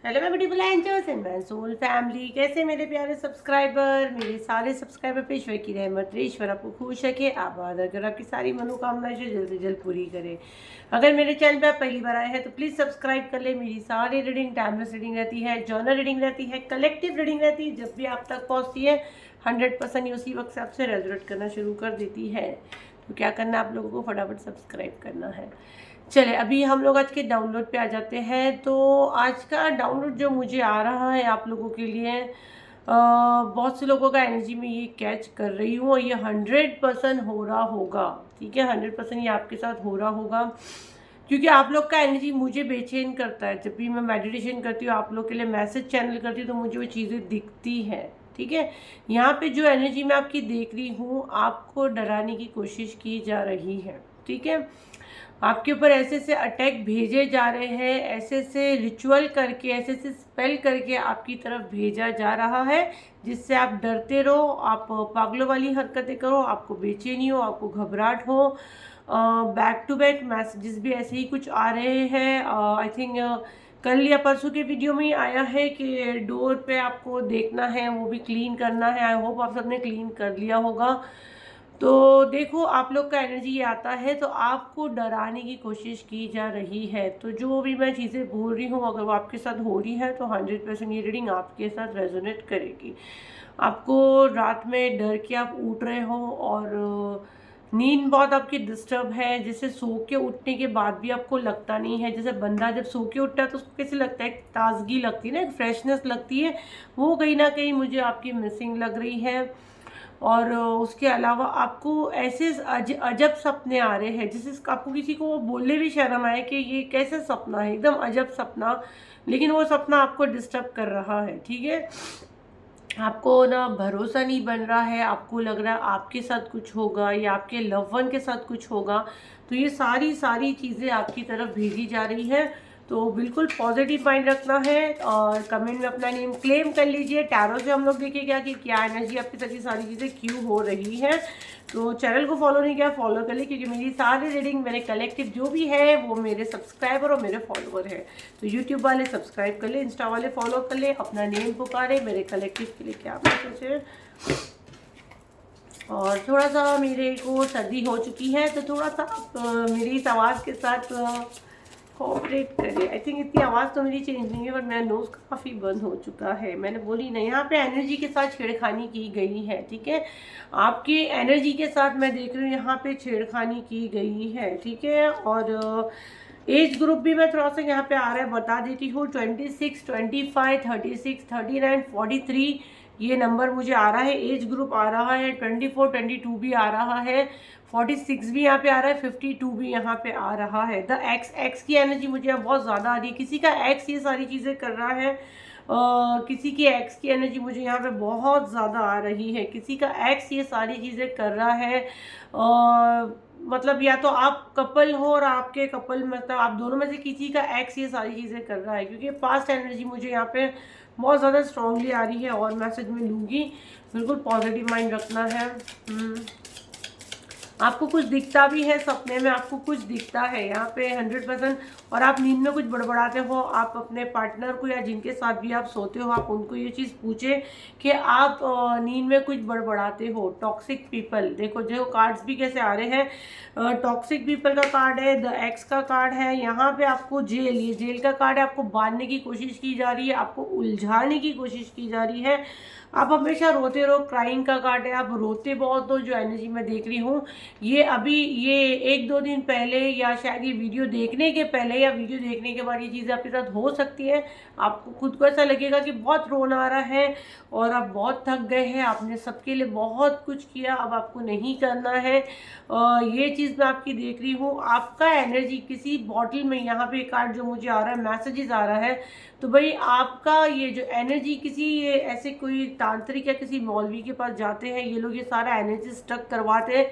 Hello मैं beautiful angels and my soul family. कैसे मेरे प्यारे सब्सक्राइबर, मेरे सारे सब्सक्राइबर पे ईश्वर की रहमत रहे, ईश्वर आपको खुश रखे, आबाद अगर आपकी सारी मनोकामनाएं जल्द से जल्द पूरी करे। अगर मेरे चैनल पे आप पहली बार आए हैं तो प्लीज़ सब्सक्राइब कर ले। मेरी सारी रीडिंग टाइमलेस रीडिंग रहती है, जर्नल रीडिंग रहती है, कलेक्टिव रीडिंग रहती है। जब भी आप तक पहुँचती है 100% उसी वक्त से आपसे रेजोनेट करना शुरू कर देती है। तो क्या करना है, आप लोगों को फटाफट सब्सक्राइब करना है। चले अभी हम लोग आज के डाउनलोड पे आ जाते हैं। तो आज का डाउनलोड जो मुझे आ रहा है आप लोगों के लिए, बहुत से लोगों का एनर्जी में ये कैच कर रही हूँ और ये 100% हो रहा होगा। ठीक है, 100% ये आपके साथ हो रहा होगा, क्योंकि आप लोग का एनर्जी मुझे बेचैन करता है। जब भी मैं मेडिटेशन करती हूँ, आप लोग के लिए मैसेज चैनल करती हूँ, तो मुझे वो चीज़ें दिखती हैं। ठीक है, यहाँ पे जो एनर्जी मैं आपकी देख रही हूँ, आपको डराने की कोशिश की जा रही है। ठीक है, आपके ऊपर ऐसे से अटैक भेजे जा रहे हैं, ऐसे से रिचुअल करके, ऐसे से स्पेल करके आपकी तरफ भेजा जा रहा है, जिससे आप डरते रहो, आप पागलों वाली हरकतें करो, आपको बेचैनी हो, आपको घबराहट हो। बैक टू बैक मैसेजेस भी ऐसे ही कुछ आ रहे हैं। आई थिंक कल या परसों के वीडियो में ही आया है कि डोर पे आपको देखना है, वो भी क्लीन करना है। आई होप आप सबने क्लीन कर लिया होगा। तो देखो, आप लोग का एनर्जी ये आता है तो आपको डराने की कोशिश की जा रही है। तो जो भी मैं चीज़ें बोल रही हूँ, अगर वो आपके साथ हो रही है तो 100% ये रीडिंग आपके साथ रेजोनेट करेगी। आपको रात में डर के आप उठ रहे हो और नींद बहुत आपकी डिस्टर्ब है, जैसे सो के उठने के बाद भी आपको लगता नहीं है। जैसे बंदा जब सो के उठता है तो उसको कैसे लगता है, एक ताजगी लगती है ना, एक फ्रेशनेस लगती है, वो कहीं ना कहीं मुझे आपकी मिसिंग लग रही है। और उसके अलावा आपको ऐसे अजब सपने आ रहे हैं, जैसे आपको किसी को वो बोलने भी शर्म आए कि ये कैसे सपना है, एकदम अजब सपना, लेकिन वो सपना आपको डिस्टर्ब कर रहा है। ठीक है, आपको ना भरोसा नहीं बन रहा है, आपको लग रहा है आपके साथ कुछ होगा या आपके लव वन के साथ कुछ होगा। तो ये सारी सारी चीज़ें आपकी तरफ भेजी जा रही है। तो बिल्कुल पॉजिटिव माइंड रखना है और कमेंट में अपना नेम क्लेम कर लीजिए। टैरो से हम लोग देखेंगे कि क्या एनर्जी आपकी साथ ये सारी चीज़ें क्यों हो रही है। तो चैनल को फॉलो नहीं किया, फॉलो कर ले, क्योंकि मेरी सारी रीडिंग, मेरे कलेक्टिव जो भी है वो मेरे सब्सक्राइबर और मेरे फॉलोअर है। तो यूट्यूब वाले सब्सक्राइब कर ले, इंस्टा वाले फॉलो कर ले, अपना नेम पुकारे, मेरे कलेक्टिव के लिए क्या मैसेज है। और थोड़ा सा मेरे को सर्दी हो चुकी है, तो थोड़ा सा मेरी इस आवाज़ के साथ कोऑपरेट करिए। आई थिंक इतनी आवाज़ तो मेरी चेंज नहीं है, बट मेरा नोज़ काफ़ी बंद हो चुका है। मैंने बोली नहीं, यहाँ पे एनर्जी के साथ छेड़खानी की गई है। ठीक है, आपकी एनर्जी के साथ मैं देख रही हूँ यहाँ पे छेड़खानी की गई है। ठीक है, और एज ग्रुप भी मैं थोड़ा सा यहाँ पे आ रहा है, बता देती हूँ। 26, 25, 36, 39, 43 ये नंबर मुझे आ रहा है। एज ग्रुप आ रहा है 24, 22 भी आ रहा है, 46 भी यहाँ पे आ रहा है, 52 भी यहाँ पे आ रहा है। द एक्स की एनर्जी मुझे यहाँ बहुत ज़्यादा आ रही है। किसी का एक्स ये सारी चीज़ें कर रहा है, किसी की एक्स की एनर्जी मुझे यहाँ पे बहुत ज़्यादा आ रही है। किसी का एक्स ये सारी चीज़ें कर रहा है, मतलब या तो आप कपल हो और आपके कपल, मतलब आप दोनों में से किसी का एक्स ये सारी चीज़ें कर रहा है, क्योंकि पास्ट एनर्जी मुझे यहाँ पे बहुत ज़्यादा स्ट्रांगली आ रही है। और मैसेज में लूँगी, बिल्कुल पॉजिटिव माइंड रखना है। आपको कुछ दिखता भी है सपने में, आपको कुछ दिखता है यहाँ पे 100%। और आप नींद में कुछ बड़बड़ाते हो, आप अपने पार्टनर को या जिनके साथ भी आप सोते हो, आप उनको ये चीज़ पूछे कि आप नींद में कुछ बड़बड़ाते हो। टॉक्सिक पीपल, देखो जो कार्ड्स भी कैसे आ रहे हैं, टॉक्सिक पीपल का कार्ड है, द एक्स का कार्ड है, यहाँ पे आपको जेल, ये जेल का कार्ड है। आपको बांधने की कोशिश की जा रही है, आपको उलझाने की कोशिश की जा रही है। आप हमेशा रोते रहो, क्राइंग का कार्ड है, आप रोते बहुत हो। जो एनर्जी मैं देख रही हूँ, ये अभी ये 1-2 दिन पहले, या शायद ये वीडियो देखने के पहले या वीडियो देखने के बाद ये चीज़ें आपके साथ हो सकती है। आपको खुद को ऐसा लगेगा कि बहुत रोना आ रहा है और आप बहुत थक गए हैं, आपने सबके लिए बहुत कुछ किया, अब आपको नहीं करना है। ये चीज़ मैं आपकी देख रही हूँ। आपका एनर्जी किसी बॉटल में, यहाँ पे कार्ड जो मुझे आ रहा है, मैसेजेस आ रहा है, तो भाई आपका ये जो एनर्जी किसी, ये ऐसे कोई तांत्रिक या किसी मौलवी के पास जाते हैं ये लोग, ये सारा एनर्जी स्टक करवाते हैं।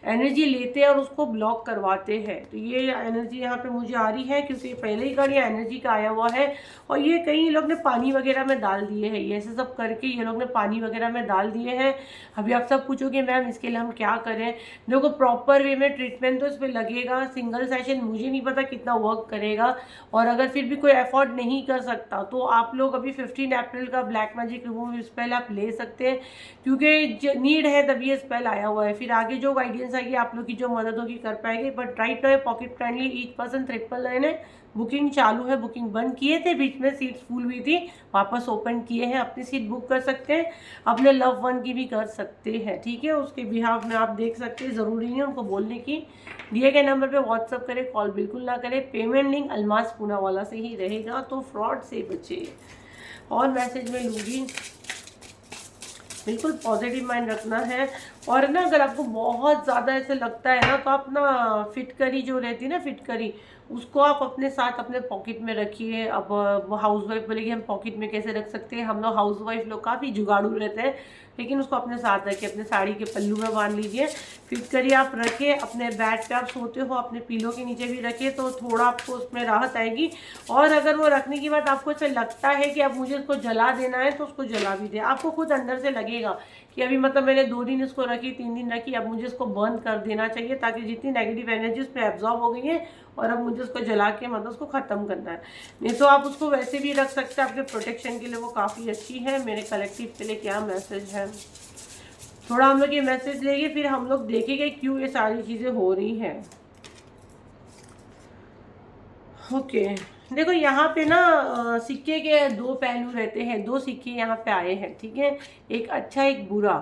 एनर्जी लेते हैं और उसको ब्लॉक करवाते हैं। तो ये एनर्जी यहाँ पे मुझे आ रही है, क्योंकि पहले ही कार्ड ये एनर्जी का आया हुआ है। और ये कई लोग ने पानी वगैरह में डाल दिए हैं, ये ऐसे सब करके ये लोग ने पानी वगैरह में डाल दिए हैं। अभी आप सब पूछोगे मैम इसके लिए हम क्या करें। देखो प्रॉपर वे में ट्रीटमेंट तो इस पर लगेगा। सिंगल सेशन मुझे नहीं पता कितना वर्क करेगा, और अगर फिर भी कोई एफोर्ड नहीं कर सकता तो आप लोग अभी 15 अप्रैल का ब्लैक मैजिक रिमूव स्पेल आप ले सकते हैं, क्योंकि नीड है तभी ये स्पेल आया हुआ है। फिर आगे जो गाइडेंस आएगी आप लोग की जो मदद होगी कर पाएंगे। But right now pocket friendly each person 999 है। बुकिंग चालू है, बुकिंग बंद किए थे, बीच में सीट्स फुल हुई थी, वापस ओपन किए हैं। अपनी सीट बुक कर सकते हैं, अपने लव वन की भी कर सकते हैं, ठीक है। उसके बिहाफ में आप देख सकते हैं, ज़रूरी नहीं है उनको बोलने की। दिए गए नंबर पे व्हाट्सअप करें, कॉल बिल्कुल ना करें। पेमेंट लिंक अलमास पूनावाला से ही रहेगा, तो फ्रॉड से बचे। और मैसेज में लूँगी, बिल्कुल पॉजिटिव माइंड रखना है। और ना अगर आपको बहुत ज़्यादा ऐसे लगता है ना, तो आप ना फिटकरी जो रहती है ना, फिटकरी, उसको आप अपने साथ अपने पॉकेट में रखिए। अब हाउस वाइफ बोलेगी हम पॉकेट में कैसे रख सकते हैं, हम लोग हाउस वाइफ लोग काफ़ी जुगाड़ू रहते हैं, लेकिन उसको अपने साथ रखिए, अपने साड़ी के पल्लू में बांध लीजिए। फिटकरी आप रखिए, अपने बेड पे आप सोते हो अपने पीलो के नीचे भी रखिए, तो थोड़ा आपको उसमें राहत आएगी। और अगर वो रखने के बाद आपको ऐसा लगता है कि अब मुझे उसको जला देना है, तो उसको जला भी दे। आपको खुद अंदर से लगेगा कि अभी मतलब मैंने 2 दिन इसको रखी, 3 दिन रखी, अब मुझे इसको बर्न कर देना चाहिए, ताकि जितनी नेगेटिव एनर्जी उस पर एब्जॉर्ब हो गई है और अब मुझे उसको जला के मतलब उसको ख़त्म करना है। नहीं तो आप उसको वैसे भी रख सकते हैं, आपके प्रोटेक्शन के लिए वो काफ़ी अच्छी है। मेरे कलेक्टिव के लिए क्या मैसेज है, थोड़ा हम लोग ये मैसेज लेंगे, फिर हम लोग देखेंगे क्यों ये सारी चीज़ें हो रही हैं। ओके देखो यहाँ पे ना सिक्के के 2 पहलू रहते हैं, 2 सिक्के यहाँ पे आए हैं, ठीक है, एक अच्छा एक बुरा।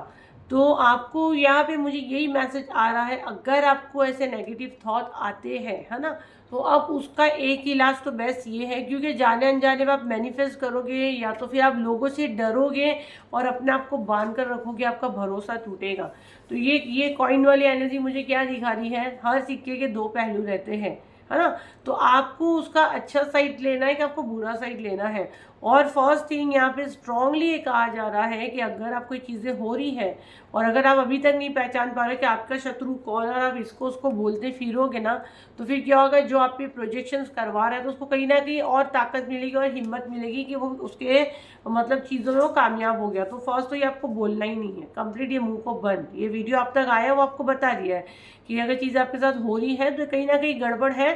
तो आपको यहाँ पे मुझे यही मैसेज आ रहा है, अगर आपको ऐसे नेगेटिव थॉट आते हैं, है ना, तो अब उसका एक इलाज तो बेस्ट ये है, क्योंकि जाने अनजाने में आप मैनिफेस्ट करोगे या तो फिर आप लोगों से डरोगे और अपने आप को बांध कर रखोगे, आपका भरोसा टूटेगा। तो ये कॉइन वाली एनर्जी मुझे क्या दिखा रही है, हर सिक्के के 2 पहलू रहते हैं, है ना। तो आपको उसका अच्छा साइड लेना है कि आपको बुरा साइड लेना है। और फर्स्ट थिंग यहाँ पे स्ट्रांगली ये कहा जा रहा है कि अगर आप कोई चीज़ें हो रही है और अगर आप अभी तक नहीं पहचान पा रहे कि आपका शत्रु कौन है और आप इसको उसको बोलते फिरोगे ना, तो फिर क्या होगा, जो आप पे प्रोजेक्शंस करवा रहे हैं तो उसको कहीं ना कहीं और ताकत मिलेगी और हिम्मत मिलेगी कि वो उसके मतलब चीज़ों में वो कामयाब हो गया। तो फर्स्ट तो ये आपको बोलना ही नहीं है, कंप्लीट ये मुंह को बंद। ये वीडियो आप तक आया वो आपको बता दिया है कि अगर चीज़ आपके साथ हो रही है तो कहीं ना कहीं गड़बड़ है।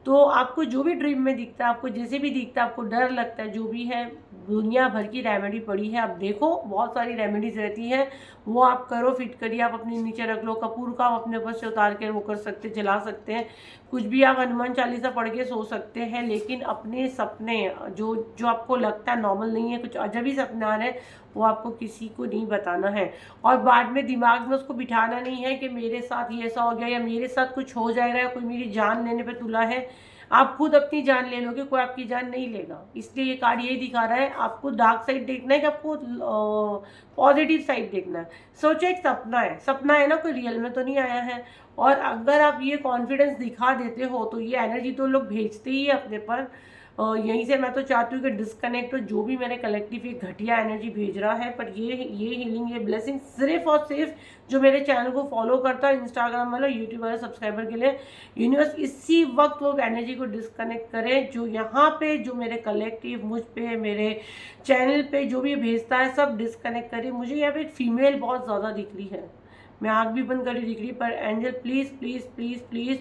तो आपको जो भी ड्रीम में दिखता है, आपको जैसे भी दिखता है, आपको डर लगता है, जो भी है, दुनिया भर की रेमेडी पड़ी है, आप देखो बहुत सारी रेमेडीज रहती हैं, वो आप करो। फिट करिए, आप अपने नीचे रख लो, कपूर का आप अपने ऊपर से उतार के वो कर सकते, जला सकते हैं, कुछ भी आप हनुमान चालीसा पढ़ के सो सकते हैं। लेकिन अपने सपने जो जो आपको लगता है नॉर्मल नहीं है, कुछ अजब ही सपने आ रहे हैं, वो आपको किसी को नहीं बताना है। और बाद में दिमाग में उसको बिठाना नहीं है कि मेरे साथ ये ऐसा हो गया या मेरे साथ कुछ हो जाएगा या कोई मेरी जान लेने पे तुला है। आप खुद अपनी जान ले लोगे, कोई आपकी जान नहीं लेगा। इसलिए ये कार्ड यही दिखा रहा है, आपको डार्क साइड देखना है कि आपको पॉजिटिव साइड देखना है। सोचो एक सपना है ना, कोई रियल में तो नहीं आया है। और अगर आप ये कॉन्फिडेंस दिखा देते हो तो ये एनर्जी तो लोग भेजते ही है अपने पर। यहीं से मैं तो चाहती हूँ कि डिस्कनेक्ट हो, जो भी मेरे कलेक्टिव ये घटिया एनर्जी भेज रहा है। पर ये हीलिंग, ये ब्लेसिंग सिर्फ और सिर्फ जो मेरे चैनल को फॉलो करता है, इंस्टाग्राम वाला, यूट्यूब वाला सब्सक्राइबर के लिए। यूनिवर्स इसी वक्त वो एनर्जी को डिस्कनेक्ट करे जो यहाँ पे, जो मेरे कलेक्टिव मुझ पे, मेरे चैनल पे जो भी भेजता है, सब डिस्कनेक्ट करे। मुझे यहाँ पे एक फीमेल बहुत ज़्यादा दिख रही है, मैं आँख भी बंद करी दिख रही, पर angel please please please please,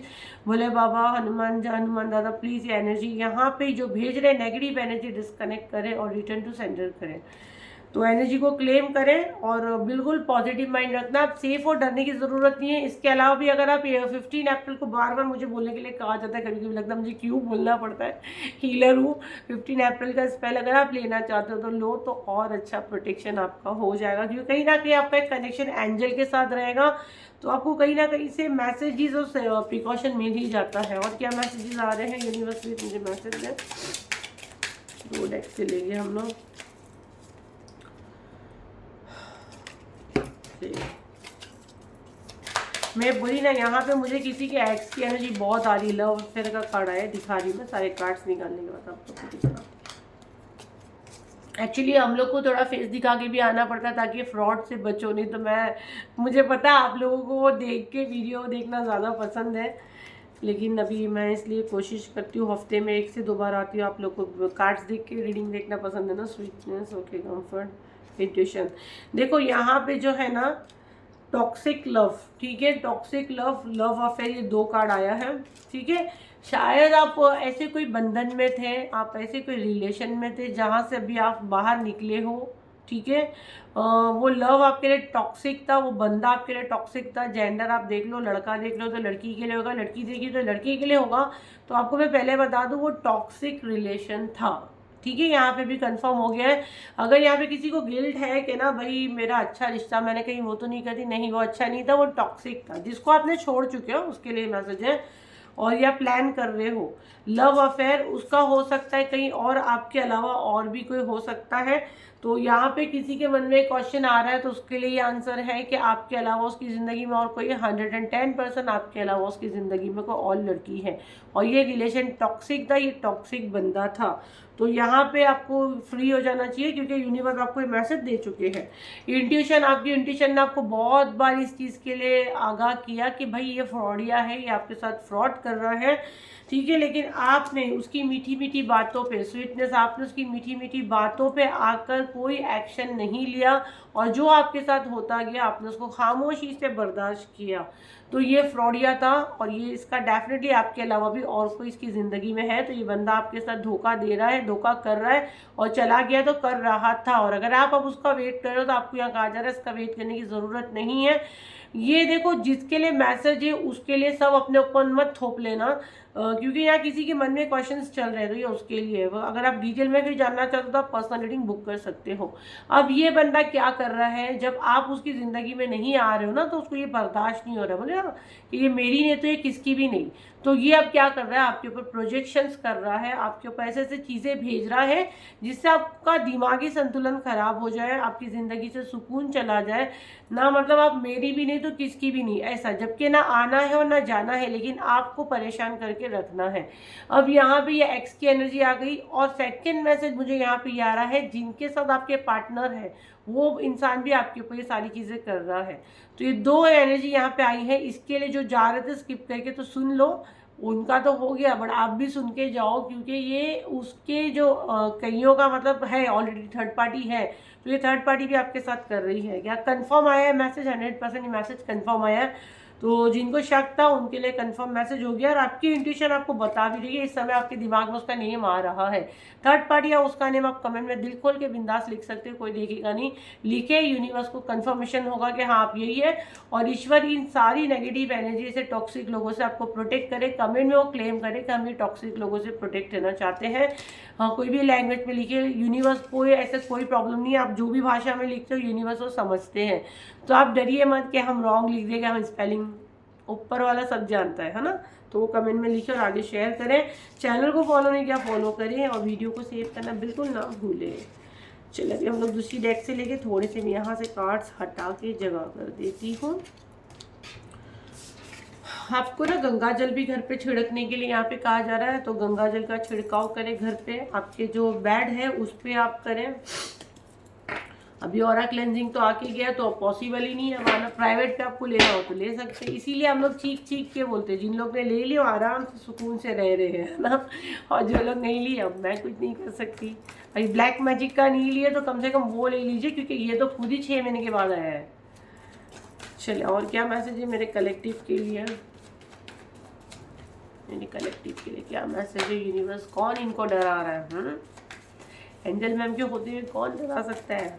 Bhole Baba, Hanuman दादा, प्लीज़ ये एनर्जी यहाँ पे जो भेज रहे नेगेटिव एनर्जी डिस्कनेक्ट करें और रिटर्न टू सेंटर करें। तो एनर्जी को क्लेम करें और बिल्कुल पॉजिटिव माइंड रखना। आप सेफ और डरने की ज़रूरत नहीं है। इसके अलावा भी अगर आप 15 अप्रैल को बार बार मुझे बोलने के लिए कहा जाता है, कभी कभी लगता है मुझे क्यों बोलना पड़ता है, हीलर हूँ। 15 अप्रैल का स्पेल अगर आप लेना चाहते हो तो लो, तो और अच्छा प्रोटेक्शन आपका हो जाएगा, क्योंकि कहीं ना कहीं आपका एक कनेक्शन एंजल के साथ रहेगा। तो आपको कहीं ना कहीं से मैसेजेस और प्रिकॉशन मिल ही जाता है। और क्या मैसेजेस आ रहे हैं यूनिवर्स में, मुझे मैसेज है 2 डेक से लेंगे हम लोग। मैं बोली ना, यहाँ पे मुझे किसी के एक्स की एनर्जी बहुत आ रही, लव अफेयर का कार्ड आया, दिखा रही मैं सारे कार्ड्स निकालने के बाद आपको दिखा। एक्चुअली हम लोग को थोड़ा फेस दिखा के भी आना पड़ता है ताकि फ्रॉड से बचो, नहीं तो मुझे पता है आप लोगों को वो देख के वीडियो देखना ज़्यादा पसंद है, लेकिन अभी मैं इसलिए कोशिश करती हूँ हफ्ते में 1 से 2 बार आती हूँ। आप लोग को कार्ड्स देख के रीडिंग देखना पसंद है ना, स्वीटनेस, ओके, कंफर्ट, इंट्यूशन। देखो यहाँ पे जो है ना टॉक्सिक लव, ठीक है, टॉक्सिक लव, लव अफेयर, ये 2 कार्ड आया है, ठीक है। शायद आप ऐसे कोई बंधन में थे, आप ऐसे कोई रिलेशन में थे जहाँ से अभी आप बाहर निकले हो, ठीक है। वो लव आपके लिए टॉक्सिक था, वो बंदा आपके लिए टॉक्सिक था। जेंडर आप देख लो, लड़का देख लो तो लड़की के लिए होगा, लड़की देखी तो लड़के के लिए होगा। तो आपको मैं पहले बता दूं वो टॉक्सिक रिलेशन था, ठीक है। यहाँ पे भी कंफर्म हो गया है। अगर यहाँ पे किसी को गिल्ट है कि ना भाई मेरा अच्छा रिश्ता मैंने कहीं वो तो नहीं करी, नहीं वो अच्छा नहीं था, वो टॉक्सिक था। जिसको आपने छोड़ चुके हो उसके लिए मैसेज है। और या प्लान कर रहे हो लव अफेयर, उसका हो सकता है कहीं और आपके अलावा और भी कोई हो सकता है। तो यहाँ पे किसी के मन में एक क्वेश्चन आ रहा है तो उसके लिए ये आंसर है कि आपके अलावा उसकी ज़िंदगी में और कोई 110% आपके अलावा उसकी ज़िंदगी में कोई और लड़की है, और ये रिलेशन टॉक्सिक था, ये टॉक्सिक बंदा था। तो यहाँ पे आपको फ्री हो जाना चाहिए क्योंकि यूनिवर्स आपको एक मैसेज दे चुके हैं। इंट्यूशन, आपकी इंट्यूशन ने आपको बहुत बार इस चीज़ के लिए आगाह किया कि भाई ये फ्रॉडिया है, ये आपके साथ फ्रॉड कर रहा है, ठीक है। लेकिन आपने उसकी मीठी मीठी बातों पे, स्वीटनेस, आपने उसकी मीठी मीठी बातों पे आकर कोई एक्शन नहीं लिया, और जो आपके साथ होता गया आपने उसको खामोशी से बर्दाश्त किया। तो ये फ्रॉडिया था, और ये इसका डेफिनेटली आपके अलावा भी और कोई इसकी ज़िंदगी में है। तो ये बंदा आपके साथ धोखा दे रहा है, धोखा कर रहा है, और चला गया तो कर रहा था। और अगर आप अब उसका वेट कर रहे हो तो आपको यहाँ कहा जा रहा है इसका वेट करने की ज़रूरत नहीं है। ये देखो जिसके लिए मैसेज है उसके लिए सब अपने ऊपर मत थोप लेना, क्योंकि यहाँ किसी के मन में क्वेश्चंस चल रहे हैं तो ये उसके लिए है। अगर आप डिटेल में फिर जानना चाहते हो तो आप पर्सनल रीडिंग बुक कर सकते हो। अब ये बंदा क्या कर रहा है, जब आप उसकी ज़िंदगी में नहीं आ रहे हो ना तो उसको ये बर्दाश्त नहीं हो रहा, बोले ना कि ये मेरी नहीं तो ये किसकी भी नहीं। तो ये अब क्या कर रहा है, आपके ऊपर प्रोजेक्शंस कर रहा है, आपके ऊपर ऐसे ऐसे चीज़ें भेज रहा है जिससे आपका दिमागी संतुलन खराब हो जाए, आपकी ज़िंदगी से सुकून चला जाए ना। मतलब आप मेरी भी नहीं तो किसकी भी नहीं, ऐसा, जबकि ना आना है और ना जाना है, लेकिन आपको परेशान करके रखना है। अब यहाँ पे ये एक्स की एनर्जी आ गई। और सेकंड मैसेज मुझे यहाँ पे ये आ रहा है, जिनके साथ आपके पार्टनर है वो इंसान भी आपके ऊपर ये सारी चीज़ें कर रहा है। तो ये 2 एनर्जी यहाँ पे आई है। इसके लिए जो जा रहे थे स्किप करके तो सुन लो, उनका तो हो गया, बट आप भी सुन के जाओ क्योंकि ये उसके जो कईयों का मतलब है, ऑलरेडी थर्ड पार्टी है। तो ये थर्ड पार्टी भी आपके साथ कर रही है। क्या कंफर्म आया है मैसेज? 100% मैसेज कंफर्म आया है। तो जिनको शक था उनके लिए कंफर्म मैसेज हो गया, और आपकी इंट्यूशन आपको बता भी रही है इस समय आपके दिमाग में उसका नेम आ रहा है। थर्ड पार्टी या उसका नेम आप कमेंट में दिल खोल के बिंदास लिख सकते हो, कोई देखेगा नहीं। लिखे, यूनिवर्स को कंफर्मेशन होगा कि हाँ आप यही है। और ईश्वर इन सारी नेगेटिव एनर्जी से, टॉक्सिक लोगों से आपको प्रोटेक्ट करे। कमेंट में वो क्लेम करे कि हम ये टॉक्सिक लोगों से प्रोटेक्ट रहना चाहते हैं। हाँ, कोई भी लैंग्वेज में लिखे, यूनिवर्स को ऐसा कोई प्रॉब्लम नहीं है, आप जो भी भाषा में लिखते हो यूनिवर्स वो समझते हैं। तो आप डरिए मत कि हम रॉन्ग लिख देंगे, हम स्पेलिंग ऊपर वाला सब जानता है ना। तो वो कमेंट में लिखें और आगे शेयर करें। चैनल को फॉलो नहीं किया फॉलो करें, और वीडियो को सेव करना बिल्कुल ना भूलें। चलिए अभी हम लोग दूसरी डेक से लेके थोड़े से मैं यहाँ से कार्ड्स हटा के जगह कर देती हूँ। आपको ना गंगा जल भी घर पे छिड़कने के लिए यहाँ पे कहा जा रहा है, तो गंगा जल का छिड़काव करें घर पे। आपके जो बेड है उस पर आप करें। अभी ऑरा क्लेंजिंग तो आके गया तो पॉसिबल ही नहीं है, वरना प्राइवेट पे आपको लेना हो तो ले सकते हैं। इसीलिए हम लोग चीख चीख के बोलते हैं, जिन लोग ने ले लिया आराम से सुकून से रह रहे हैं ना, और जो लोग नहीं लिए अब मैं कुछ नहीं कर सकती। अभी ब्लैक मैजिक का नहीं लिए तो कम से कम वो ले लीजिए, क्योंकि ये तो खुद ही 6 महीने के बाद आया है। चलिए और क्या मैसेज है मेरे कलेक्टिव के लिए, मेरे कलेक्टिव के लिए क्या मैसेज है यूनिवर्स, कौन इनको डरा रहा है? एंजल मैम के होते हुए कौन डरा सकता है?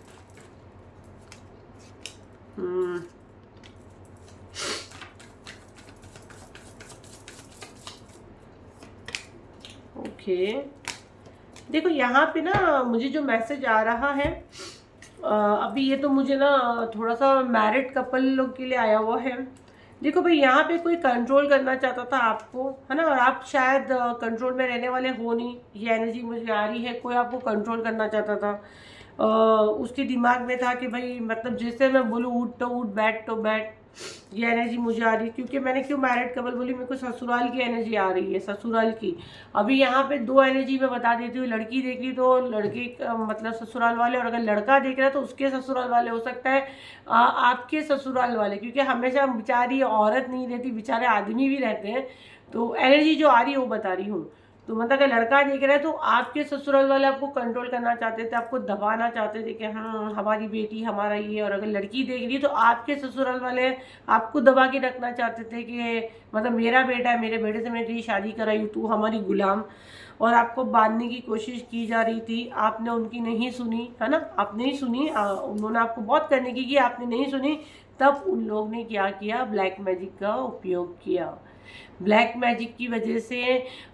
ओके, देखो यहाँ पे ना मुझे जो मैसेज आ रहा है, अभी ये तो मुझे ना थोड़ा सा मैरिड कपल लोग के लिए आया हुआ है। देखो भाई यहाँ पे कोई कंट्रोल करना चाहता था आपको, है ना, और आप शायद कंट्रोल में रहने वाले हो नहीं, ये एनर्जी मुझे आ रही है। कोई आपको कंट्रोल करना चाहता था, उसके दिमाग में था कि भाई मतलब जैसे मैं बोलूँ उठ तो उठ, बैठ तो बैठ, ये एनर्जी मुझे आ रही है, क्योंकि मैंने क्यों मैरिड कपल बोली, मेरे को ससुराल की एनर्जी आ रही है, ससुराल की। अभी यहाँ पे दो एनर्जी मैं बता देती हूँ। लड़की देख रही तो लड़के मतलब ससुराल वाले, और अगर लड़का देख रहा है तो उसके ससुराल वाले, हो सकता है आपके ससुराल वाले, क्योंकि हमेशा बेचारी औरत नहीं रहती, बेचारे आदमी भी रहते हैं। तो एनर्जी जो आ रही है वो बता रही हूँ। तो मतलब अगर लड़का देख रहा है तो आपके ससुराल वाले आपको कंट्रोल करना चाहते थे, आपको दबाना चाहते थे कि हाँ हमारी बेटी हमारा ये। और अगर लड़की देख रही है तो आपके ससुराल वाले आपको दबा के रखना चाहते थे कि मतलब मेरा बेटा है, मेरे बेटे से मैंने तेरी शादी कराई, तू हमारी गुलाम। और आपको बांधने की कोशिश की जा रही थी, आपने उनकी नहीं सुनी, है ना, आपने नहीं सुनी। उन्होंने आपको बहुत करने की, आपने नहीं सुनी। तब उन लोग ने क्या किया, ब्लैक मैजिक का उपयोग किया। ब्लैक मैजिक की वजह से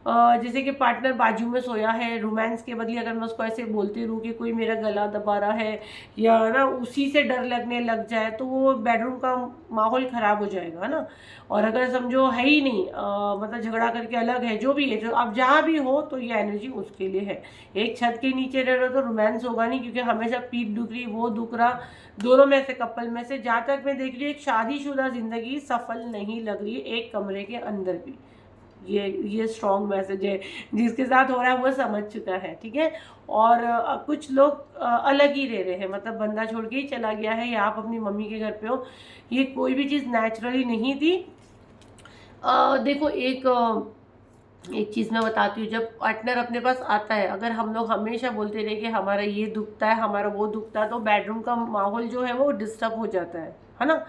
जैसे कि पार्टनर बाजू में सोया है, रोमांस के बदले अगर मैं उसको ऐसे बोलती रहूँ कि कोई मेरा गला दबा रहा है, या ना उसी से डर लगने लग जाए, तो वो बेडरूम का माहौल ख़राब हो जाएगा, है ना। और अगर समझो है ही नहीं, मतलब झगड़ा करके अलग है, जो भी है, जो आप जहाँ भी हो, तो ये एनर्जी उसके लिए है। एक छत के नीचे रह रहे हो तो रोमांस होगा नहीं, क्योंकि हमेशा पीठ दुख रही, वो दुख रहा, दोनों में से, कपल में से। जहाँ तक मैं देख रही हूँ एक शादीशुदा जिंदगी सफल नहीं लग रही है, एक कमरे के अंदर भी। ये स्ट्रॉन्ग मैसेज है। जिसके साथ हो रहा है वो समझ चुका है, ठीक है। और कुछ लोग अलग ही रह रहे हैं, मतलब बंदा छोड़ के ही चला गया है, या आप अपनी मम्मी के घर पे हो। ये कोई भी चीज़ नेचुरली नहीं थी। देखो एक चीज़ मैं बताती हूँ, जब पार्टनर अपने पास आता है, अगर हम लोग हमेशा बोलते रहे कि हमारा ये दुखता है, हमारा वो दुखता है, तो बेडरूम का माहौल जो है वो डिस्टर्ब हो जाता है ना।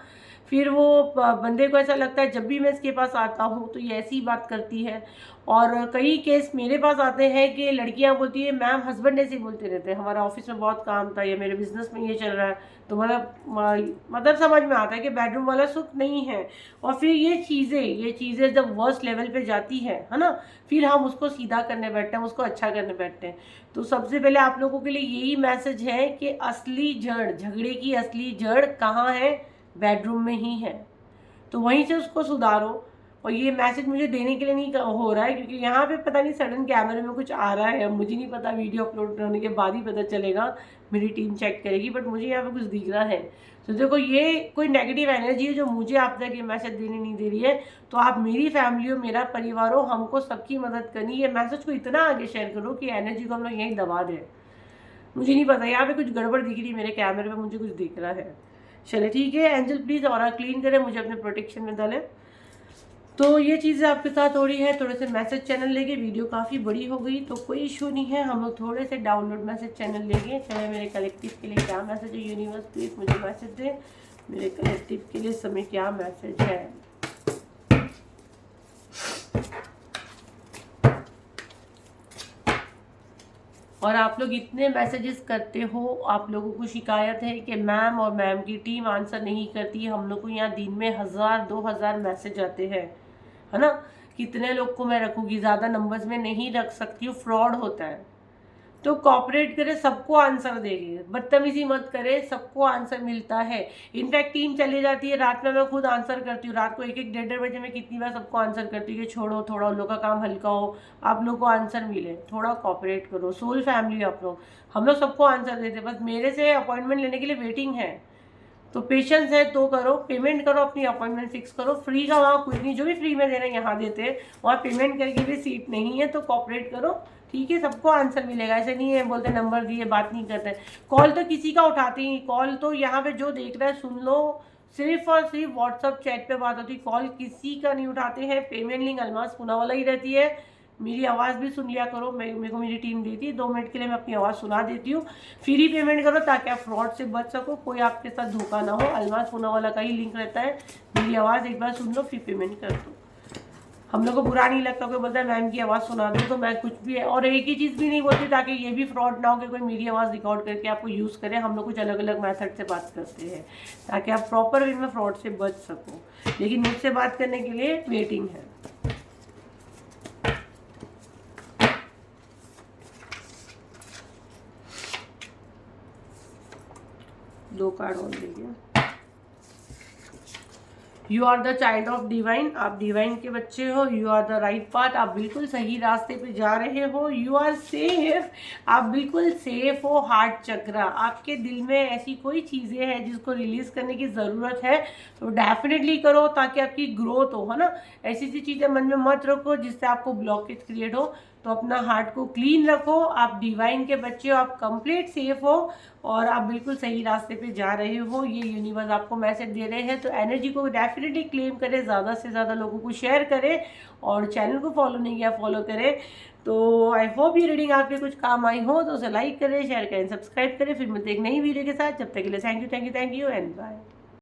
फिर वो बंदे को ऐसा लगता है जब भी मैं इसके पास आता हूँ तो ये ऐसी बात करती है। और कई केस मेरे पास आते हैं कि लड़कियां बोलती है मैम हस्बैंड ऐसे ही बोलते रहते हैं, हमारा ऑफिस में बहुत काम था, या मेरे बिजनेस में ये चल रहा है। तो मतलब समझ में आता है कि बेडरूम वाला सुख नहीं है। और फिर ये चीज़ें जब वर्स्ट लेवल पे जाती है ना, फिर हम उसको सीधा करने बैठते हैं, उसको अच्छा करने बैठते हैं। तो सबसे पहले आप लोगों के लिए यही मैसेज है कि असली जड़, झगड़े की असली जड़ कहाँ है, बेडरूम में ही है। तो वहीं से उसको सुधारो। और ये मैसेज मुझे देने के लिए नहीं हो रहा है, क्योंकि यहाँ पे पता नहीं सडन कैमरे में कुछ आ रहा है, मुझे नहीं पता, वीडियो अपलोड होने के बाद ही पता चलेगा, मेरी टीम चेक करेगी, बट मुझे यहाँ पे कुछ दिख रहा है। तो देखो ये कोई नेगेटिव एनर्जी है जो मुझे आप तक ये मैसेज देने नहीं दे रही है। तो आप मेरी फैमिली हो, मेरा परिवार हो, हमको सबकी मदद करनी है। मैसेज को इतना आगे शेयर करो कि एनर्जी को हम लोग यहीं दबा दें। मुझे नहीं पता, यहाँ पे कुछ गड़बड़ दिख रही है, मेरे कैमरे में मुझे कुछ दिख रहा है। चले ठीक है, एंजल प्लीज़ और क्लीन करें, मुझे अपने प्रोटेक्शन में डालें। तो ये चीज़ें आपके साथ हो रही है, थोड़े से मैसेज चैनल लेंगे, वीडियो काफ़ी बड़ी हो गई तो कोई इशू नहीं है, हम लोग थोड़े से डाउनलोड मैसेज चैनल लेंगे। चले मेरे कलेक्टिव के लिए क्या मैसेज है, यूनिवर्स प्लीज़ मुझे मैसेज दे, मेरे कलेक्टिव के लिए इस समय क्या मैसेज है। और आप लोग इतने मैसेजेस करते हो, आप लोगों को शिकायत है कि मैम और मैम की टीम आंसर नहीं करती है। हम लोग को यहाँ दिन में 1000-2000 मैसेज आते हैं, है ना। कितने लोग को मैं रखूँगी, ज़्यादा नंबर्स में नहीं रख सकती हूँ, फ्रॉड होता है। तो कॉपरेट करे, सबको आंसर देंगे, बदतमीजी मत करे, सबको आंसर मिलता है। इनफैक्ट टीम चली जाती है, रात में मैं खुद आंसर करती हूँ, रात को 1-1 1:30 बजे मैं कितनी बार सबको आंसर करती हूँ कि छोड़ो थोड़ा उन लोग का काम हल्का हो, आप लोग को आंसर मिले, थोड़ा कॉपरेट करो। सोल फैमिली आप लोग, हम लोग सबको आंसर देते, बस मेरे से अपॉइंटमेंट लेने के लिए वेटिंग है। तो पेशेंस है तो करो, पेमेंट करो, अपनी अपॉइंटमेंट फिक्स करो। फ्री का वहाँ कुछ नहीं, जो भी फ्री में दे रहे हैं यहाँ देते हैं, वहाँ पेमेंट करके भी सीट नहीं है, तो कॉपरेट करो, ठीक है। सबको आंसर मिलेगा, ऐसे नहीं है बोलते नंबर दिए बात नहीं करते। कॉल तो किसी का उठाते ही, कॉल तो यहाँ पे जो देख रहा है सुन लो, सिर्फ और सिर्फ व्हाट्सअप चैट पे बात होती है, कॉल किसी का नहीं उठाते हैं। पेमेंट लिंक अलमास पूनावाला ही रहती है। मेरी आवाज़ भी सुन लिया करो, मेरे को मेरी टीम देती है, 2 मिनट के लिए मैं अपनी आवाज़ सुना देती हूँ। फ्री पेमेंट करो ताकि आप फ्रॉड से बच सको, कोई आपके साथ धोखा ना हो। अलमास पूनावाला का ही लिंक रहता है। मेरी आवाज़ एक बार सुन लो, फिर पेमेंट कर दो। हम लोग को बुरा नहीं लगता, कोई बोलता है मैम की आवाज़ सुना दो, तो मैं कुछ भी है और एक ही चीज़ भी नहीं बोलती, ताकि ये भी फ्रॉड ना हो कि कोई मेरी आवाज़ रिकॉर्ड करके आपको यूज़ करे। हम लोग कुछ अलग अलग मेथड से बात करते हैं ताकि आप प्रॉपर वे में फ्रॉड से बच सको, लेकिन मुझसे बात करने के लिए वेटिंग है। दो कार्ड और ले गया। You are the child of divine, आप डिवाइन के बच्चे हो, you are the right path, आप बिल्कुल सही रास्ते पे जा रहे हो, यू आर सेफ, आप बिल्कुल सेफ हो। हार्ट चक्रा, आपके दिल में ऐसी कोई चीज़ें हैं जिसको रिलीज करने की ज़रूरत है तो डेफिनेटली करो ताकि आपकी ग्रोथ हो, है ना। ऐसी सी चीज़ें मन में मत रखो जिससे आपको ब्लॉकेज क्रिएट हो। तो अपना हार्ट को क्लीन रखो, आप डिवाइन के बच्चे हो, आप कंप्लीट सेफ हो और आप बिल्कुल सही रास्ते पे जा रहे हो। ये यूनिवर्स आपको मैसेज दे रहे हैं, तो एनर्जी को डेफिनेटली क्लेम करें, ज़्यादा से ज़्यादा लोगों को शेयर करें और चैनल को फॉलो नहीं किया फॉलो करें। तो आई होप ये रीडिंग आपके कुछ काम आई हो, तो उसे लाइक करें, शेयर करें, सब्सक्राइब करें। फिर मिलते एक नई वीडियो के साथ, जब तक के लिए थैंक यू एंड बाय।